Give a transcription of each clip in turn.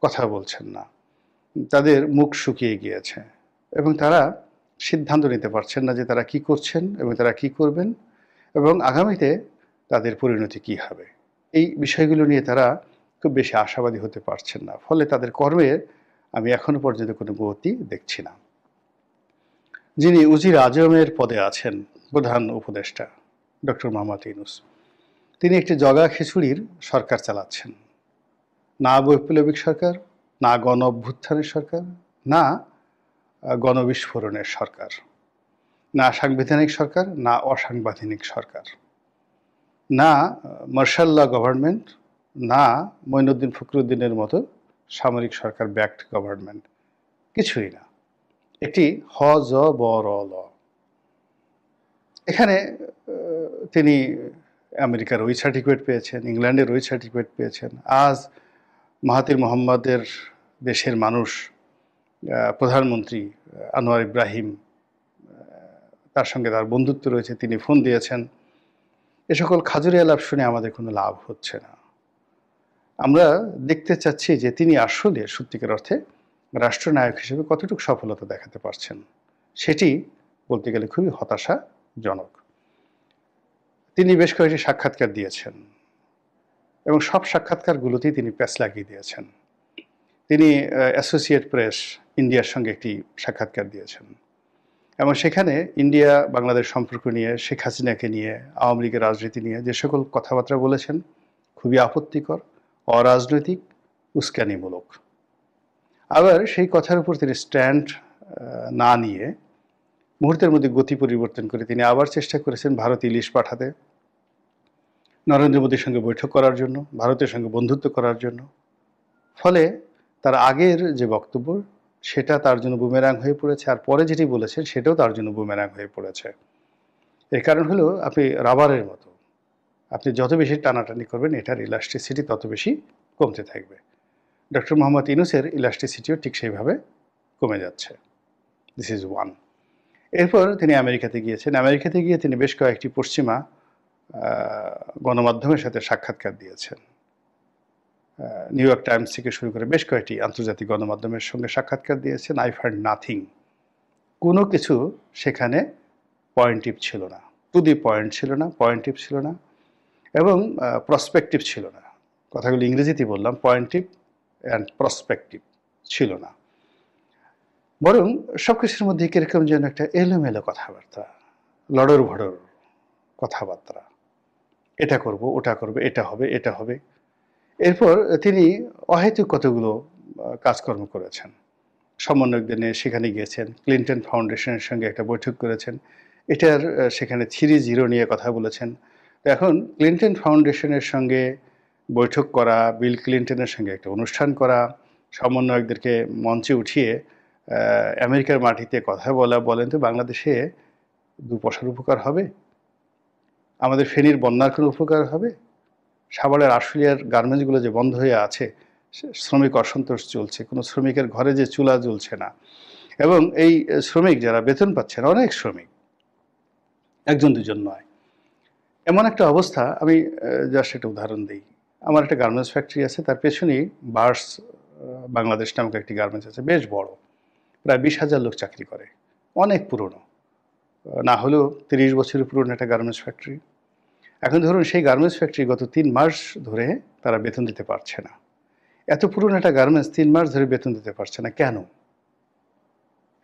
কথা বলছেন না। তাদের মুখ শুকিয়ে গিয়েছে এবং তারা সিদ্ধান্ত নিতে পারছেন না যে তারা কি করছেন এবং তারা কি করবেন এবং আগামীতে তাদের পরিণতি কি হবে। এই বিষয়গুলো নিয়ে তারা খুব বেশি আশাবাদী হতে পারছেন না। ফলে তাদের কর্মের আমি এখনো পর্যন্ত কোনো গতি দেখছি না। যিনি উজির আজমের পদে আছেন, প্রধান উপদেষ্টা ডক্টর মোহাম্মদ ইউনূস, তিনি একটি জগা খিচুড়ির সরকার চালাচ্ছেন। না বৈপ্লবিক সরকার, না গণ অভ্যুত্থানের সরকার, না গণবিস্ফোরণের সরকার, না সাংবিধানিক সরকার, না অসাংবিধানিক সরকার, না মার্শাল ল গভর্নমেন্ট, না মঈনুদ্দিন ফখরুদ্দিনের মতো সামরিক সরকার ব্যাকড গভর্নমেন্ট, কিছুই না। একটি হ-জ-ব-র-ল। এখানে তিনি আমেরিকার ওই সার্টিফিকেট পেয়েছেন, ইংল্যান্ডের ওই সার্টিফিকেট পেয়েছেন। আজ মাহাতির মোহাম্মদের দেশের মানুষ, প্রধানমন্ত্রী আনোয়ার ইব্রাহিম, তার সঙ্গে তার বন্ধুত্ব রয়েছে, তিনি ফোন দিয়েছেন। এ সকল খাজুরি আলাপ শুনে আমাদের কোনো লাভ হচ্ছে না। আমরা দেখতে চাচ্ছি যে তিনি আসলে সত্যিকার অর্থে রাষ্ট্রনায়ক হিসেবে কতটুকু সফলতা দেখাতে পারছেন। সেটি বলতে গেলে খুবই হতাশাজনক। তিনি বেশ কয়েকটি সাক্ষাৎকার দিয়েছেন এবং সব সাক্ষাৎকারগুলোতেই তিনি প্যাঁচ লাগিয়ে দিয়েছেন। তিনি অ্যাসোসিয়েট প্রেস ইন্ডিয়ার সঙ্গে একটি সাক্ষাৎকার দিয়েছেন এবং সেখানে ইন্ডিয়া বাংলাদেশ সম্পর্ক নিয়ে, শেখ হাসিনাকে নিয়ে, আওয়ামী লীগের রাজনীতি নিয়ে যে সকল কথাবার্তা বলেছেন খুবই আপত্তিকর, অরাজনৈতিক, উস্কানিমূলক। আবার সেই কথার উপর তিনি স্ট্যান্ড না নিয়ে মুহূর্তের মধ্যে গতি পরিবর্তন করে তিনি আবার চেষ্টা করেছেন ভারতে ইলিশ পাঠাতে, নরেন্দ্র মোদীর সঙ্গে বৈঠক করার জন্য, ভারতের সঙ্গে বন্ধুত্ব করার জন্য। ফলে তার আগের যে বক্তব্য সেটা তার জন্য বুমেরাং হয়ে পড়েছে, আর পরে যেটি বলেছেন সেটাও তার জন্য বুমেরাং হয়ে পড়েছে। এর কারণ হলো আপনি রাবারের মতো, আপনি যত বেশি টানাটানি করবেন এটার ইলাস্টিসিটি তত বেশি কমতে থাকবে। ডক্টর মোহাম্মদ ইউনূসের ইলাস্টিসিটিও ঠিক সেইভাবে কমে যাচ্ছে। This is one. এরপর তিনি আমেরিকাতে গিয়েছেন। আমেরিকাতে গিয়ে তিনি বেশ কয়েকটি পশ্চিমা গণমাধ্যমের সাথে সাক্ষাৎকার দিয়েছেন। নিউ ইয়র্ক টাইমস থেকে শুরু করে বেশ কয়েকটি আন্তর্জাতিক গণমাধ্যমের সঙ্গে সাক্ষাৎকার দিয়েছেন। I find nothing. কোনো কিছু সেখানে পয়েন্টিভ ছিল না, টু দি পয়েন্ট ছিল না, পয়েন্টিভ ছিল না এবং প্রসপেক্টিভ ছিল না। কথাগুলো ইংরেজিতে বললাম, পয়েন্টিভ অ্যান্ড প্রসপেক্টিভ ছিল না। বরং সব কিছুর মধ্যে কীরকম যেন একটা এলোমেলো কথাবার্তা, লড়র ভড়র কথাবার্তা। এটা করব, ওটা করব, এটা হবে, এটা হবে। এরপর তিনি অহেতুক কতগুলো কাজকর্ম করেছেন। সমন্বয়কদের নিয়ে সেখানে গিয়েছেন, ক্লিনটন ফাউন্ডেশনের সঙ্গে একটা বৈঠক করেছেন, এটার সেখানে 3-0 নিয়ে কথা বলেছেন। তো এখন ক্লিনটন ফাউন্ডেশনের সঙ্গে বৈঠক করা, বিল ক্লিনটনের সঙ্গে একটা অনুষ্ঠান করা, সমন্বয়কদেরকে মঞ্চে উঠিয়ে আমেরিকার মাটিতে কথা বলা, বলেন তো বাংলাদেশে 2 পয়সার উপকার হবে? আমাদের ফেনীর বন্যার কোনো উপকার হবে? সাভারের আশুলিয়ার গার্মেন্টসগুলো যে বন্ধ হয়ে আছে, শ্রমিক অসন্তোষ চলছে, কোনো শ্রমিকের ঘরে যে চুলা জ্বলছে না এবং এই শ্রমিক যারা বেতন পাচ্ছেন, অনেক শ্রমিক, একজন দুজন নয়, এমন একটা অবস্থা। আমি জাস্ট একটা উদাহরণ দিই। আমার একটা গার্মেন্টস ফ্যাক্টরি আছে, তার পেছনেই বার্স বাংলাদেশ নামক একটি গার্মেন্টস আছে, বেশ বড়, প্রায় 20,000 লোক চাকরি করে, অনেক পুরনো, না হলেও 30 বছরের পুরনো একটা গার্মেন্টস ফ্যাক্টরি। এখন ধরুন সেই গার্মেন্টস ফ্যাক্টরি গত 3 মাস ধরে তারা বেতন দিতে পারছে না। এত পুরনো একটা গার্মেন্টস 3 মাস ধরে বেতন দিতে পারছে না কেন?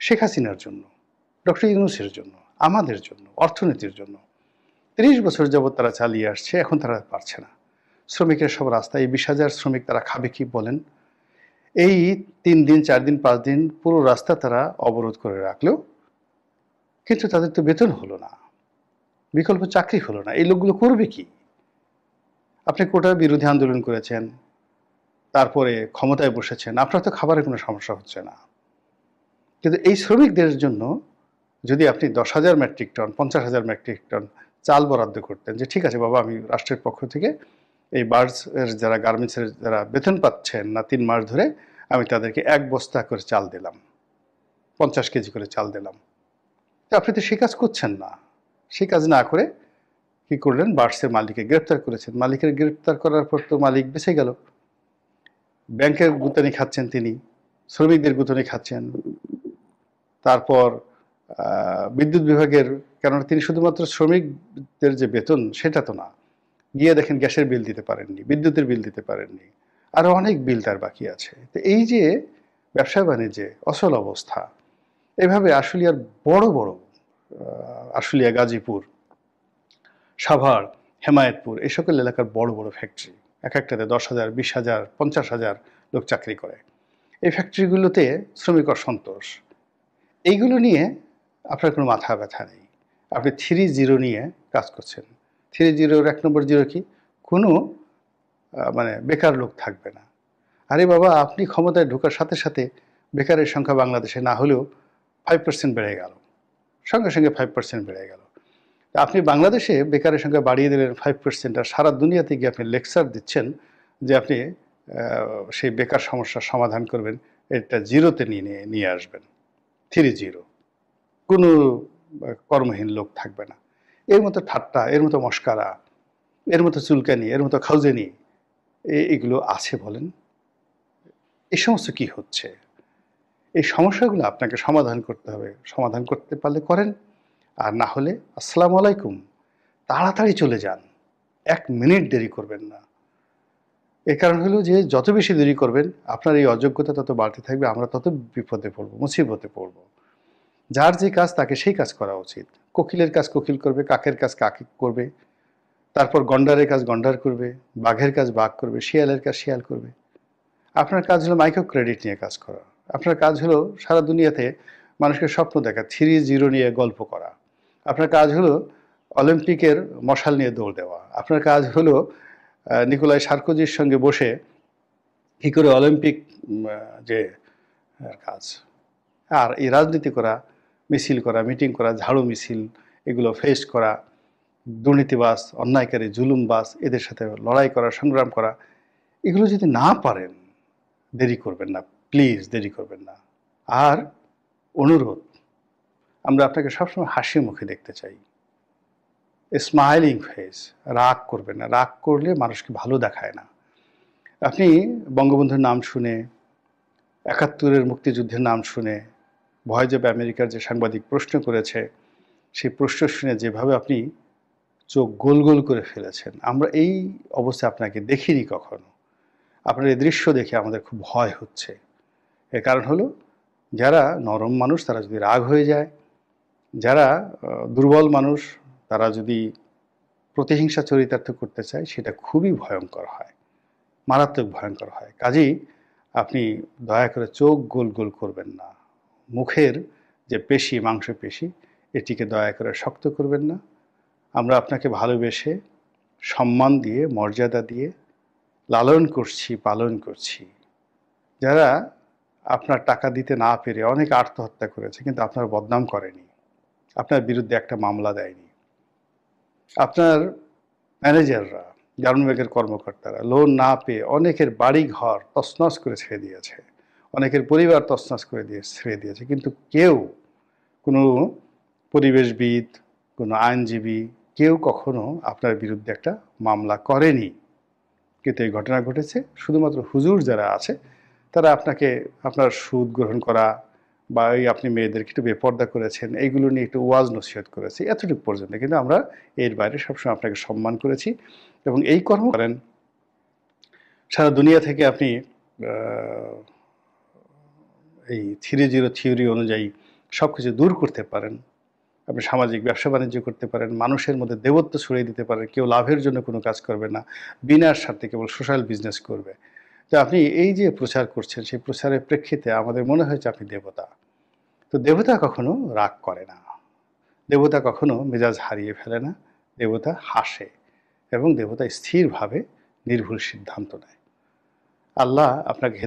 শেখ হাসিনার জন্য, ডক্টর ইউনূসের জন্য, আমাদের জন্য, অর্থনীতির জন্য। 30 বছর যাবৎ তারা চালিয়ে আসছে, এখন তারা পারছে না। শ্রমিকের সব রাস্তায়, এই 20,000 শ্রমিক তারা খাবে কি বলেন? এই 3 দিন, 4 দিন, 5 দিন পুরো রাস্তা তারা অবরোধ করে রাখলেও কিন্তু তাদের তো বেতন হলো না, বিকল্প চাকরি হলো না। এই লোকগুলো করবে কি? আপনি কোটার বিরোধী আন্দোলন করেছেন, তারপরে ক্ষমতায় বসেছেন, আপনার তো খাবারের কোনো সমস্যা হচ্ছে না। কিন্তু এই শ্রমিকদের জন্য যদি আপনি 10,000 মেট্রিক টন, 50,000 মেট্রিক টন চাল বরাদ্দ করতেন, যে ঠিক আছে বাবা, আমি রাষ্ট্রের পক্ষ থেকে এই বার্ডসের যারা, গার্মেন্টসের যারা বেতন পাচ্ছেন না 3 মাস ধরে, আমি তাদেরকে 1 বস্তা করে চাল দিলাম, 50 কেজি করে চাল দিলাম। তো আপনি তো সেই কাজ করছেন না। সেই কাজ না করে কি করলেন? বার্ডসের মালিককে গ্রেপ্তার করেছেন। মালিকের গ্রেপ্তার করার পর তো মালিক বেঁচে গেল। ব্যাংকের গুতানি খাচ্ছেন তিনি, শ্রমিকদের গুতানি খাচ্ছেন, তারপর বিদ্যুৎ বিভাগের, কেননা তিনি শুধুমাত্র শ্রমিকদের যে বেতন সেটা তো না, গিয়ে দেখেন গ্যাসের বিল দিতে পারেননি, বিদ্যুতের বিল দিতে পারেননি, আরো অনেক বিল তার বাকি আছে। তো এই যে ব্যবসা বাণিজ্যে অচল অবস্থা, এভাবে আশুলিয়ার বড় বড় আশুলিয়া, গাজীপুর, সাভার, হেমায়েতপুর এই সকল এলাকার বড় বড় ফ্যাক্টরি, এক একটাতে 10,000, 20,000, 50,000 লোক চাকরি করে। এই ফ্যাক্টরিগুলোতে শ্রমিক অসন্তোষ, এইগুলো নিয়ে আপনার কোনো মাথা ব্যথা নেই। আপনি 3-0 নিয়ে কাজ করছেন। 3-0-র 1 নম্বর জিরো কি? কোনো মানে বেকার লোক থাকবে না। আরে বাবা, আপনি ক্ষমতায় ঢোকার সাথে সাথে বেকারের সংখ্যা বাংলাদেশে না হলেও 5% বেড়ে গেল, সঙ্গে সঙ্গে 5% বেড়ে গেল। আপনি বাংলাদেশে বেকারের সংখ্যা বাড়িয়ে দিলেন 5%, আর সারা দুনিয়াতে গিয়ে আপনি লেকচার দিচ্ছেন যে আপনি সেই বেকার সমস্যার সমাধান করবেন, এটা জিরোতে নিয়ে আসবেন। 3-0, কোনো কর্মহীন লোক থাকবে না। এর মতো ঠাট্টা, এর মতো মস্কারা, এর মতো চুলকানি, এর মতো খাউজেনি এগুলো আছে বলেন? এই সমস্ত কি হচ্ছে? এই সমস্যাগুলো আপনাকে সমাধান করতে হবে। সমাধান করতে পারলে করেন, আর না হলে আসসালামু আলাইকুম, তাড়াতাড়ি চলে যান। 1 মিনিট দেরি করবেন না। এর কারণ হলো যে যত বেশি দেরি করবেন আপনার এই অযোগ্যতা তত বাড়তে থাকবে, আমরা তত বিপদে পড়বো, মুসিবতে পড়বো। যার যে কাজ তাকে সেই কাজ করা উচিত। কোকিলের কাজ কোকিল করবে, কাকের কাজ কাক করবে, তারপর গন্ডারের কাজ গন্ডার করবে, বাঘের কাজ বাঘ করবে, শিয়ালের কাজ শিয়াল করবে। আপনার কাজ হলো মাইক্রো ক্রেডিট নিয়ে কাজ করা। আপনার কাজ হলো সারা দুনিয়াতে মানুষকে স্বপ্ন দেখা, 3-0 নিয়ে গল্প করা। আপনার কাজ হলো অলিম্পিকের মশাল নিয়ে দৌড় দেওয়া। আপনার কাজ হলো নিকোলাই সার্কোজির সঙ্গে বসে কী করে অলিম্পিক যে কাজ। আর এই রাজনীতি করা, মিছিল করা, মিটিং করা, ঝাড়ু মিছিল, এগুলো ফেস করা, দুর্নীতিবাজ, অন্যায়কারী, জুলুমবাজ এদের সাথে লড়াই করা, সংগ্রাম করা, এগুলো যদি না পারেন দেরি করবেন না, প্লিজ দেরি করবেন না। আর অনুরোধ, আমরা আপনাকে সবসময় হাসি মুখে দেখতে চাই, স্মাইলিং ফেস। রাগ করবেন না, রাগ করলে মানুষকে ভালো দেখায় না। আপনি বঙ্গবন্ধুর নাম শুনে, 71-এর মুক্তিযুদ্ধের নাম শুনে, ভয় যাবে আমেরিকার যে সাংবাদিক প্রশ্ন করেছে, সেই প্রশ্ন শুনে যেভাবে আপনি চোখ গোল গোল করে ফেলেছেন, আমরা এই অবস্থা আপনাকে দেখিনি কখনো। আপনার এই দৃশ্য দেখে আমাদের খুব ভয় হচ্ছে। এর কারণ হলো, যারা নরম মানুষ তারা যদি রাগ হয়ে যায়, যারা দুর্বল মানুষ তারা যদি প্রতিহিংসা চরিতার্থ করতে চায়, সেটা খুবই ভয়ঙ্কর হয়, মারাত্মক ভয়ঙ্কর হয়। কাজেই আপনি দয়া করে চোখ গোল গোল করবেন না। মুখের যে পেশি, মাংসপেশি, এটিকে দয়া করে শক্ত করবেন না। আমরা আপনাকে ভালোবেসে, সম্মান দিয়ে, মর্যাদা দিয়ে লালন করছি, পালন করছি। যারা আপনার টাকা দিতে না পেরে অনেক আত্মহত্যা করেছে, কিন্তু আপনার বদনাম করেনি, আপনার বিরুদ্ধে একটা মামলা দেয়নি। আপনার ম্যানেজাররা, গ্রামীণ ব্যাংকের কর্মকর্তারা লোন না পেয়ে অনেকের বাড়ি ঘর তছনছ করে ছেড়ে দিয়েছে, অনেকের পরিবার তছনছ করে ছেড়ে দিয়েছে, কিন্তু কেউ, কোনো পরিবেশবিদ, কোনো আইনজীবী, কেউ কখনো আপনার বিরুদ্ধে একটা মামলা করেনি। কিন্তু এই ঘটনা ঘটেছে শুধুমাত্র হুজুর যারা আছে তারা আপনাকে, আপনার সুদ গ্রহণ করা বা এই আপনি মেয়েদেরকে একটু বেপর্দা করেছেন, এইগুলো নিয়ে একটু ওয়াজ নসিহত করেছি, এতটুকু পর্যন্ত। কিন্তু আমরা এর বাইরে সবসময় আপনাকে সম্মান করেছি এবং এই কর্ম করেন। সারা দুনিয়া থেকে আপনি এই 3-0 থিওরি অনুযায়ী সব কিছু দূর করতে পারেন। আপনি সামাজিক ব্যবসা বাণিজ্য করতে পারেন, মানুষের মধ্যে দেবত্ব ছড়িয়ে দিতে পারেন। কেউ লাভের জন্য কোনো কাজ করবে না, বিনা স্বার্থে কেবল সোশ্যাল বিজনেস করবে। তো আপনি এই যে প্রচার করছেন, সেই প্রচারের প্রেক্ষিতে আমাদের মনে হয়েছে আপনি দেবতা। তো দেবতা কখনো রাগ করে না, দেবতা কখনো মেজাজ হারিয়ে ফেলে না, দেবতা হাসে এবং দেবতা স্থিরভাবে নির্ভুল সিদ্ধান্ত নেয়। আল্লাহ আপনাকে